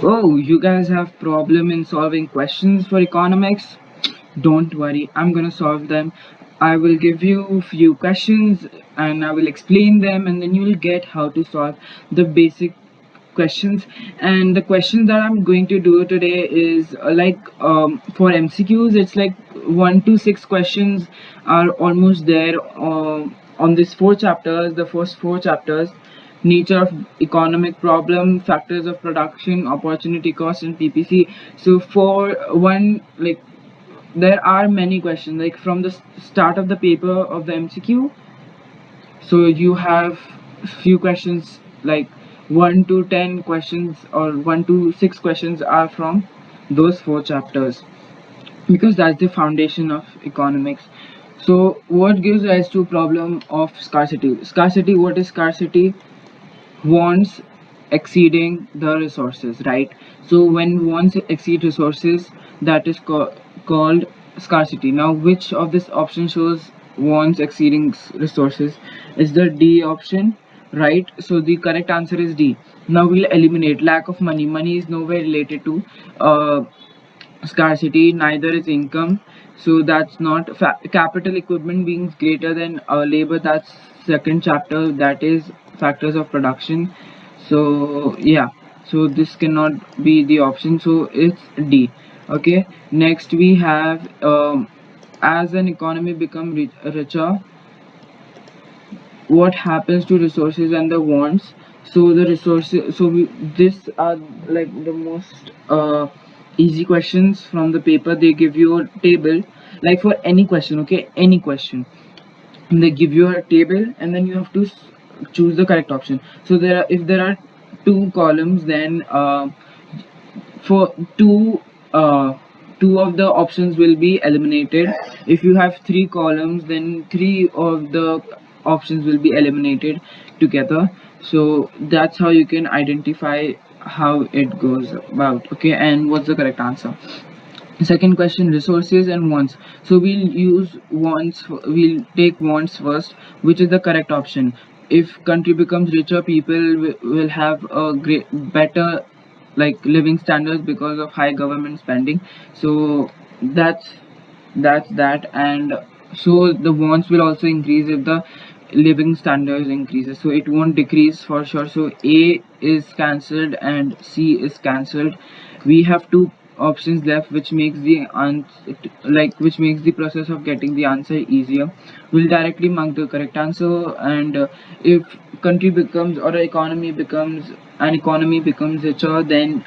Oh, you guys have problem in solving questions for economics? Don't worry, I'm gonna solve them. I will give you a few questions and I will explain them, and then you will get how to solve the basic questions. And the questions that I'm going to do today is for MCQs, it's like 1 to 6 questions are almost there on these 4 chapters, the first 4 chapters: nature of economic problem, factors of production, opportunity cost, and PPC. So for one, like, there are many questions like from the start of the paper of the MCQ. So you have few questions like 1 to 10 questions or 1 to 6 questions are from those 4 chapters, because that's the foundation of economics. So what gives rise to problem of scarcity? What is scarcity? Wants exceeding the resources, right? So when wants exceed resources, that is called scarcity. Now, which of this option shows wants exceeding resources? Is the D option, right? So the correct answer is D. Now we'll eliminate lack of money. Money is nowhere related to scarcity, neither is income. So that's not capital equipment being greater than labor. That's second chapter, that is factors of production. So yeah, so this cannot be the option, so it's D. Okay, next we have as an economy become richer, what happens to resources and the wants? So the resources, so this are like the most easy questions from the paper. They give you a table, like for any question, okay, any question, they give you a table and then you have to choose the correct option. So there are, if there are 2 columns, then for two of the options will be eliminated. If you have 3 columns, then 3 of the options will be eliminated together. So that's how you can identify how it goes about. Okay, and what's the correct answer? Second question, resources and wants. So we'll use wants, we'll take wants first. Which is the correct option? If country becomes richer, people will have a great better like living standards because of high government spending. So that's that. And so the wants will also increase if the living standards increases, so it won't decrease for sure. So A is cancelled and C is cancelled. We have 2 options left, which makes the which makes the process of getting the answer easier. We'll directly mark the correct answer. And if country becomes, or an economy becomes richer, then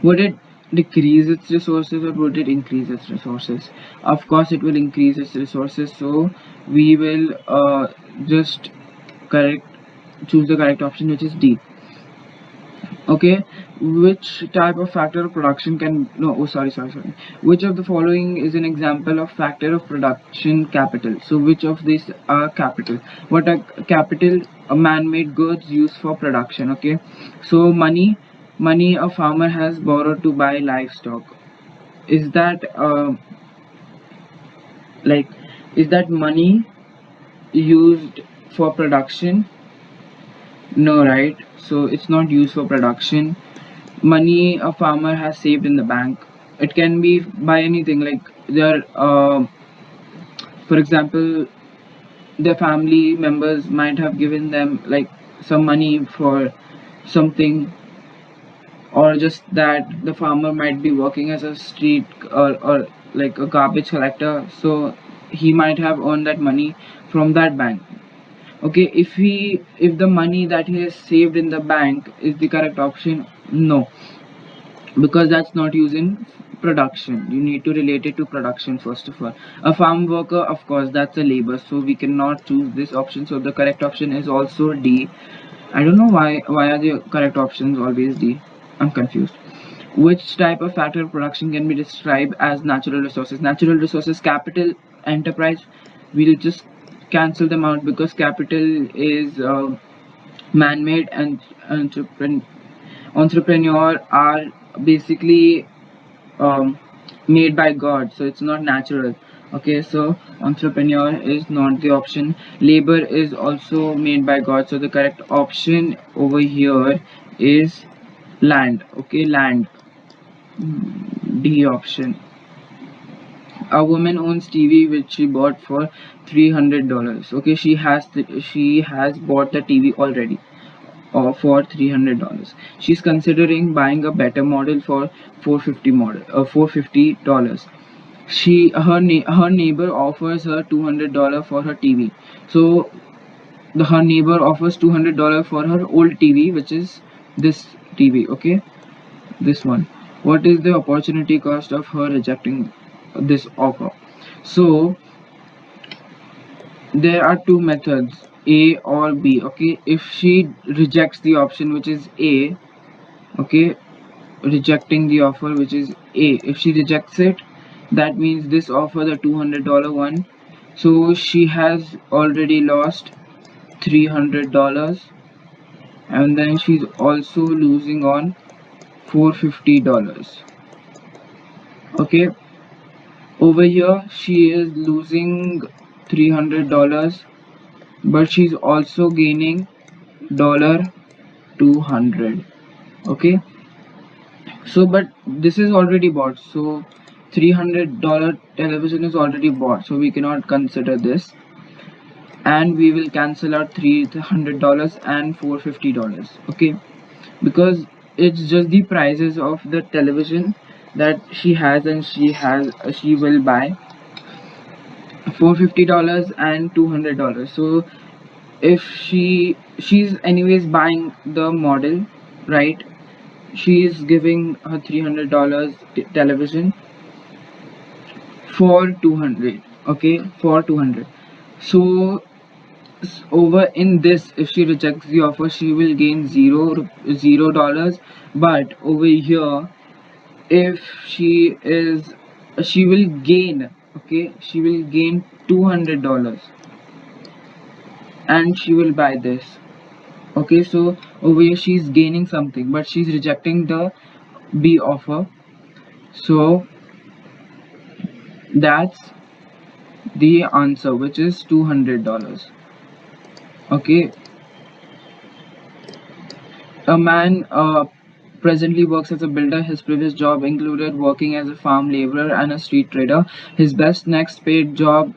would it decrease its resources or would it increase its resources? Of course, it will increase its resources. So we will just correct choose the correct option, which is D. Okay, which type of factor of production can no? Oh, sorry. Which of the following is an example of factor of production? Capital. So which of these are capital? What are capital? A man-made goods used for production. Okay, so money a farmer has borrowed to buy livestock. Is that like is that money used for production? No, right? So it's not used for production. Money a farmer has saved in the bank, it can be by anything, like their for example, their family members might have given them like some money for something, or just that the farmer might be working as a street or like a garbage collector, so he might have earned that money from that bank. Okay, if the money that he has saved in the bank is the correct option, no, because that's not used in production. You need to relate it to production first of all. A farm worker, of course, that's a labor, so we cannot choose this option. So the correct option is also D. I don't know why are the correct options always D. I'm confused. Which type of factor of production can be described as natural resources? Natural resources, capital, enterprise. We'll just cancel them out because capital is man-made, and entrepreneur are basically made by God, so it's not natural. Okay, so entrepreneur is not the option. Labor is also made by God, so the correct option over here is Land. Okay, land. D option. A woman owns TV which she bought for $300. Okay, she has bought the TV already for $300. She's considering buying a better model for 450 dollars. Her neighbor offers her $200 for her TV. So her neighbor offers $200 for her old TV, which is this TV. Okay, this one. What is the opportunity cost of her rejecting this offer? So there are two methods, A or B. Okay, if she rejects the option which is A, okay, rejecting the offer which is A, if she rejects it, that means this offer, the $200 one, so she has already lost $300, and then she's also losing on $450. Okay, over here she is losing $300, but she's also gaining $200. Okay, so but this is already bought, so $300 television is already bought, so we cannot consider this, and we will cancel out $300 and $450. Okay, because it's just the prices of the television that she has, and she will buy $450 and $200. So if she's anyways buying the model, right, she is giving her $300 television for 200. Okay, for 200. So over in this, if she rejects the offer, she will gain $0. But over here, if she will gain, okay, she will gain $200, and she will buy this. Okay, so over here she's gaining something, but she's rejecting the B offer. So that's the answer, which is $200. Okay, a man presently works as a builder. His previous job included working as a farm laborer and a street trader. His best next paid job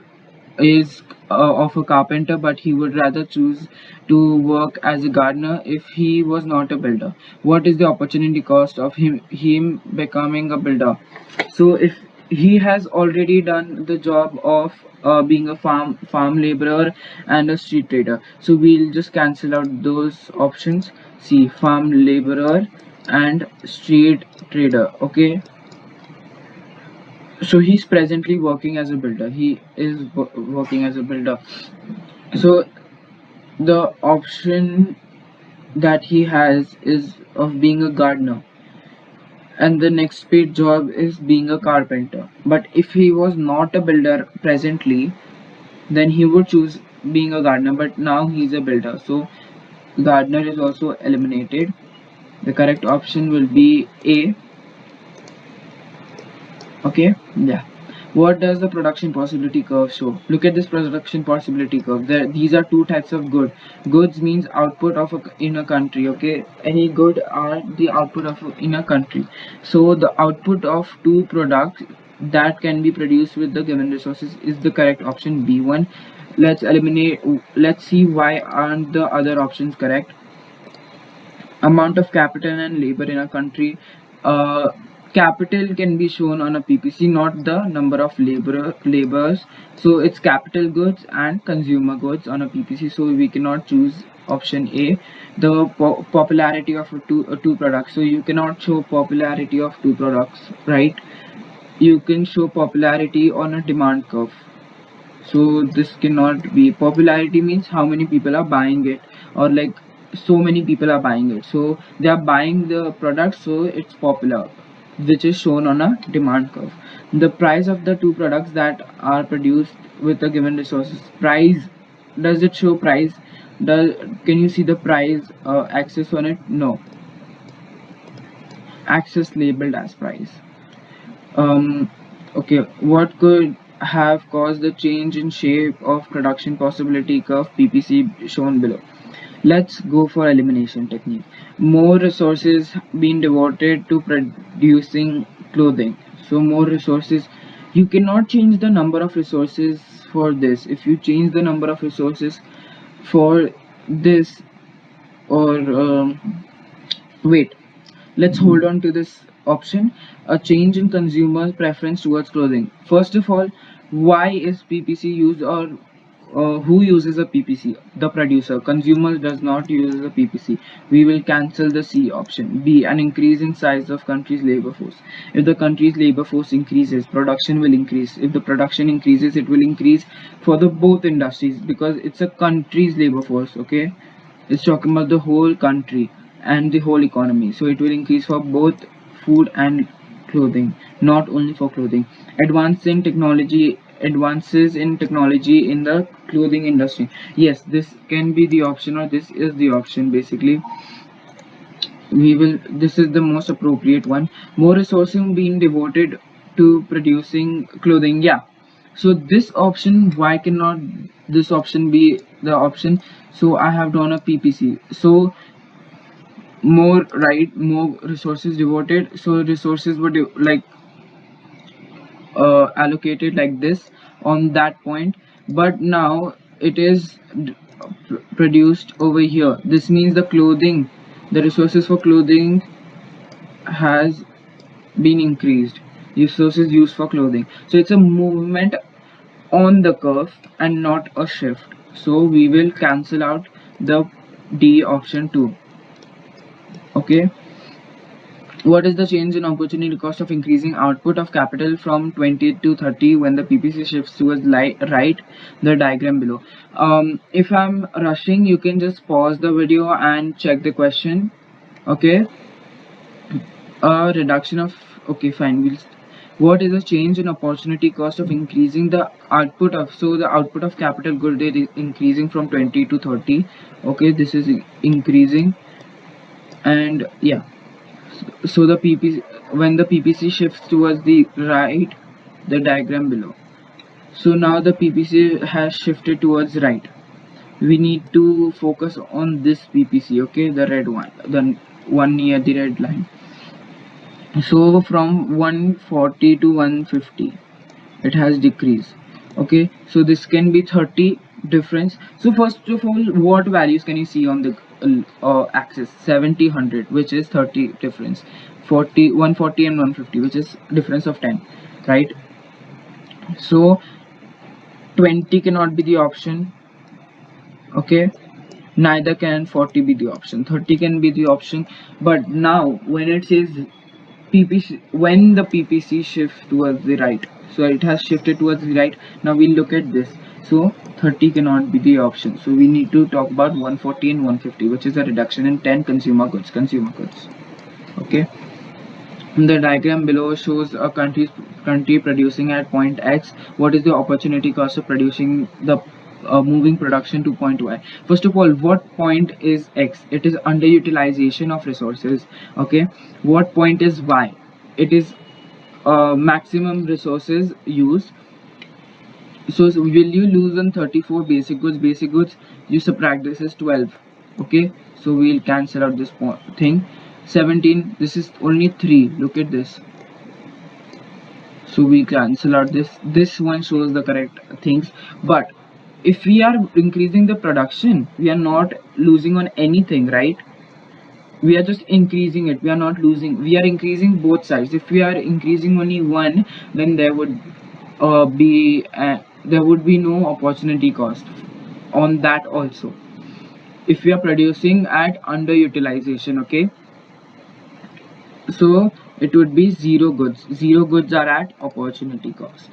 is of a carpenter, but he would rather choose to work as a gardener if he was not a builder. What is the opportunity cost of him becoming a builder? So if he has already done the job of being a farm laborer and a street trader, so we'll just cancel out those options. See, farm laborer and street trader. Okay, so he's presently working as a builder. He is working as a builder. So the option that he has is of being a gardener, and the next paid job is being a carpenter. But if he was not a builder presently, then he would choose being a gardener, but now he's a builder, so gardener is also eliminated. The correct option will be A. Okay, yeah. What does the production possibility curve show? Look at this production possibility curve. These are two types of goods means output of in a country. Okay, any good are the output of in a country. So the output of two products that can be produced with the given resources is the correct option, B1. Let's see why aren't the other options correct. Amount of capital and labor in a country. uh, Capital can be shown on a PPC, not the number of laborers. So it's capital goods and consumer goods on a PPC, so we cannot choose option A. The popularity of two products, so you cannot show popularity of two products, right? You can show popularity on a demand curve, so this cannot be. Popularity means how many people are buying it, or like so many people are buying it, so they are buying the product, so it's popular, which is shown on a demand curve. The price of the two products that are produced with a given resources. Price, does it show price? Does Can you see the price axis on it? No, axis labeled as price. Okay, what could have caused the change in shape of production possibility curve, PPC shown below? Let's go for elimination technique. More resources being devoted to producing clothing. So more resources, you cannot change the number of resources for this. If you change the number of resources for this, or wait, let's hold on to this option. A change in consumer preference towards clothing. First of all, why is PPC used, or who uses a PPC? The producer. Consumer does not use a PPC. We will cancel the C option. B, an increase in size of country's labor force. If the country's labor force increases, production will increase. If the production increases, it will increase for the both industries, because it's a country's labor force. Okay, it's talking about the whole country and the whole economy, so it will increase for both food and clothing, not only for clothing. Advances in technology in the clothing industry. Yes, this can be the option, or this is the option. Basically, this is the most appropriate one. More resourcing being devoted to producing clothing. Yeah, so this option, why cannot this option be the option? So I have drawn a PPC. So more, right, more resources devoted, so resources were like allocated like this on that point, but now it is produced over here. This means the clothing, the resources for clothing has been increased, resources used for clothing. So it's a movement on the curve and not a shift, so we will cancel out the D option too. Okay, what is the change in opportunity cost of increasing output of capital from 20 to 30 when the PPC shifts towards right? The diagram below. If I'm rushing, you can just pause the video and check the question. Okay, a reduction of, okay, fine, what is the change in opportunity cost of increasing the output of, so the output of capital good is increasing from 20 to 30. Okay, this is increasing, and yeah, so the PPC, when the PPC shifts towards the right, the diagram below. So now the PPC has shifted towards right. We need to focus on this PPC, okay, the red one, the one near the red line. So from 140 to 150, it has decreased. Okay, so this can be 30 difference. So first of all, what values can you see on the axis? 70, 100, which is 30 difference. 40, 140 and 150, which is difference of 10, right? So 20 cannot be the option. Okay, neither can 40 be the option. 30 can be the option. But now when it says PPC, when the PPC shifts towards the right, so it has shifted towards the right. Now we'll look at this. So 30 cannot be the option, so we need to talk about 140 and 150, which is a reduction in 10 consumer goods. Okay, the diagram below shows a country producing at point X. What is the opportunity cost of producing the moving production to point Y? First of all, what point is X? It is underutilization of resources. Okay, what point is Y? It is maximum resources used. So will you lose on 34 basic goods? You subtract this is 12. Okay, so we'll cancel out this thing. 17, this is only 3. Look at this. So we cancel out this one shows the correct things. But if we are increasing the production, we are not losing on anything, right? We are just increasing it, we are not losing. We are increasing both sides. If we are increasing only one, then there would be no opportunity cost on that also. If we are producing at underutilization, okay, so it would be zero goods are at opportunity cost.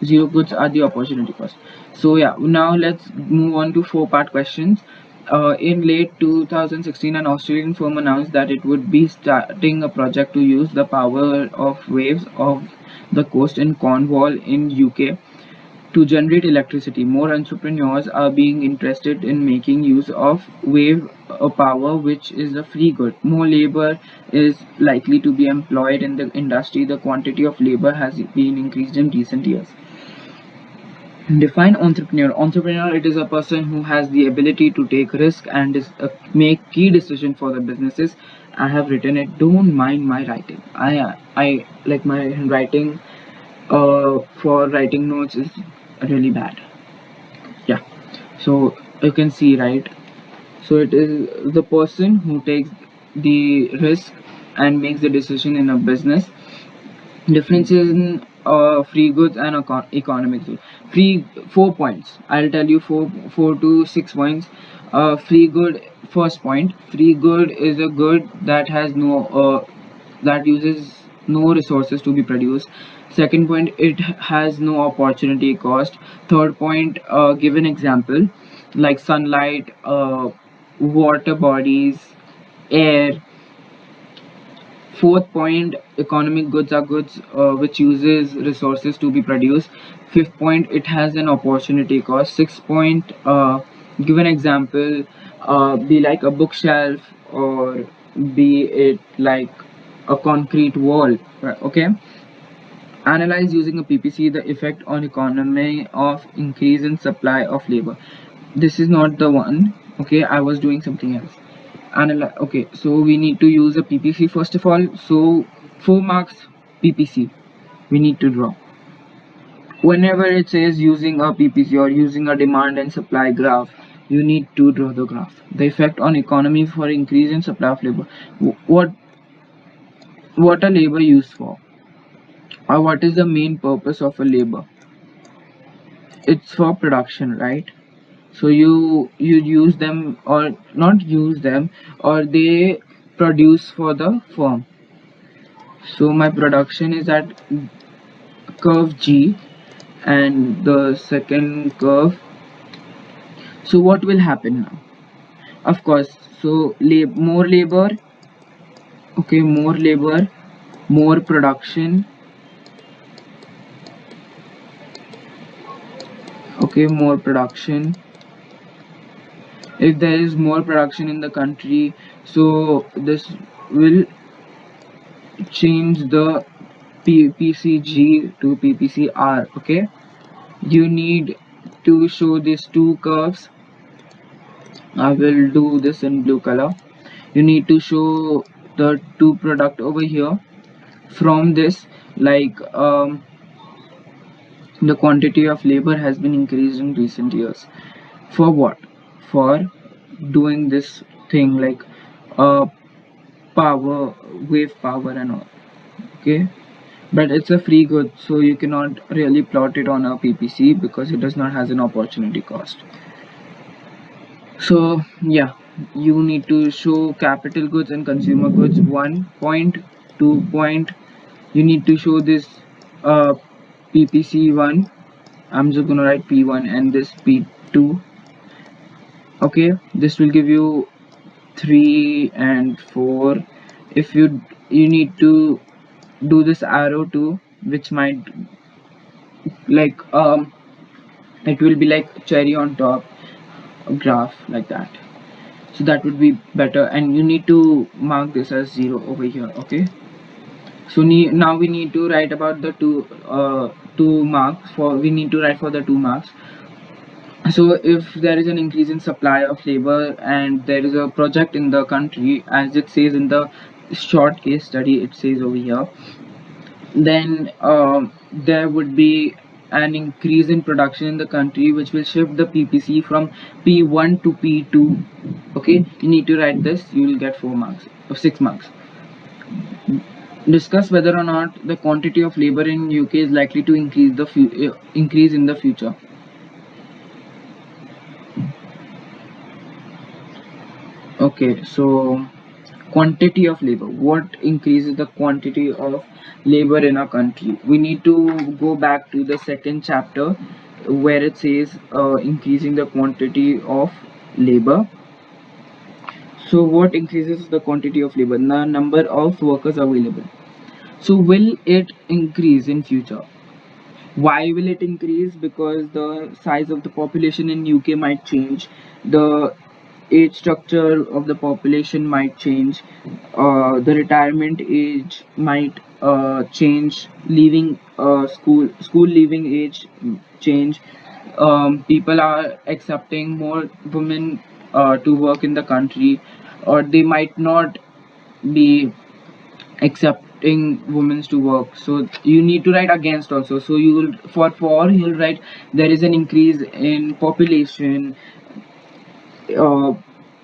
Zero goods are the opportunity cost. So yeah, now let's move on to 4-part questions. In late 2016, an Australian firm announced that it would be starting a project to use the power of waves of the coast in Cornwall in UK to generate electricity. More entrepreneurs are being interested in making use of wave power, which is a free good. More labor is likely to be employed in the industry. The quantity of labor has been increased in recent years. Define entrepreneur. Entrepreneur, it is a person who has the ability to take risk and make key decision for the businesses. I have written it. Don't mind my writing. I like my handwriting for writing notes is really bad. Yeah. So you can see, right? So it is the person who takes the risk and makes the decision in a business. Differences in free goods and economic goods. Free 4 points. I'll tell you four to 6 points. Free good. First point. Free good is a good that has no that uses no resources to be produced. Second point, it has no opportunity cost. Third point, give an example like sunlight, water bodies, air. Fourth point, economic goods are goods which uses resources to be produced. Fifth point, it has an opportunity cost. Sixth point, give an example, be like a bookshelf or be it like a concrete wall. Okay. Analyze using a PPC the effect on economy of increase in supply of labor. This is not the one. Okay, I was doing something else. Okay, so we need to use a PPC first of all. So 4 marks PPC we need to draw. Whenever it says using a PPC or using a demand and supply graph, you need to draw the graph. The effect on economy for increase in supply of labor. What are labor used for? Or what is the main purpose of a labor? It's for production, right? So you use them or not use them, or they produce for the firm. So my production is at curve G and the second curve. So what will happen now? Of course, so more labor. Okay, more labor, more production. Okay, more production. If there is more production in the country, so this will change the PCG to PPCR. Okay, you need to show these two curves. I will do this in blue color. You need to show the two product over here. From this, like the quantity of labor has been increased in recent years. For what? For doing this thing like uh power, wave power and all. Okay, but it's a free good, so you cannot really plot it on a PPC because it does not has an opportunity cost. So yeah, you need to show capital goods and consumer goods. 1 point, 2 point. You need to show this uh, PPC1. I'm just gonna write P1 and this P2. Okay, this will give you 3 and 4. If you need to do this arrow too, which might like it will be like cherry on top graph like that. So that would be better, and you need to mark this as 0 over here. Okay, so now we need to write about the 2 marks for we need to write for the 2 marks. So if there is an increase in supply of labor and there is a project in the country, as it says in the short case study, it says over here, then there would be an increase in production in the country which will shift the PPC from P1 to P2. Okay, you need to write this. You will get 4 marks or 6 marks. Discuss whether or not the quantity of labor in UK is likely to increase in the future. Okay, so quantity of labor. What increases the quantity of labor in our country? We need to go back to the second chapter where it says increasing the quantity of labor. So what increases the quantity of labor? The number of workers available. So will it increase in future? Why will it increase? Because the size of the population in UK might change, the age structure of the population might change, the retirement age might change, leaving school leaving age change, people are accepting more women to work in the country, or they might not be accepting women to work. So you need to write against also. So you will, for you'll write there is an increase in population, uh,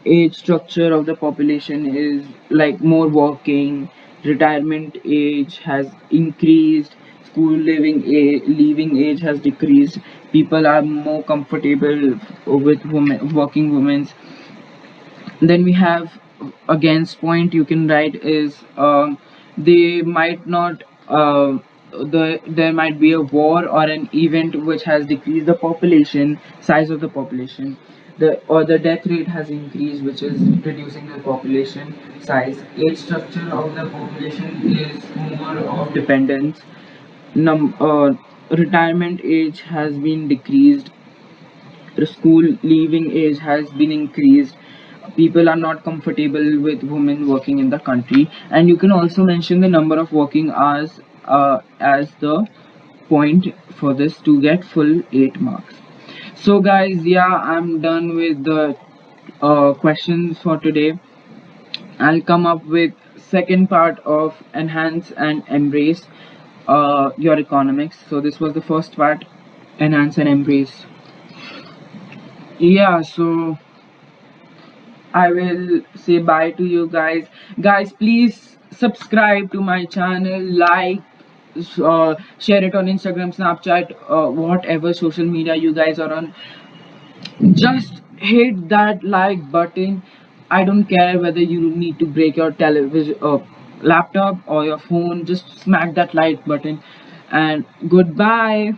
age structure of the population is like more working, retirement age has increased, school leaving age has decreased, people are more comfortable with women, working women. Then we have against point you can write is they might not there might be a war or an event which has decreased the population size of the population, the death rate has increased which is reducing the population size, age structure of the population is more of dependence, retirement age has been decreased, the school leaving age has been increased, people are not comfortable with women working in the country. And you can also mention the number of working hours as the point for this to get full 8 marks. So guys, yeah, I'm done with the questions for today. I'll come up with second part of enhance and embrace your economics. So this was the first part, enhance and embrace. Yeah, so I will say bye to you guys. Guys, please subscribe to my channel, like, share it on Instagram, Snapchat, whatever social media you guys are on. Just hit that like button. I don't care whether you need to break your television, laptop, or your phone. Just smack that like button. And goodbye.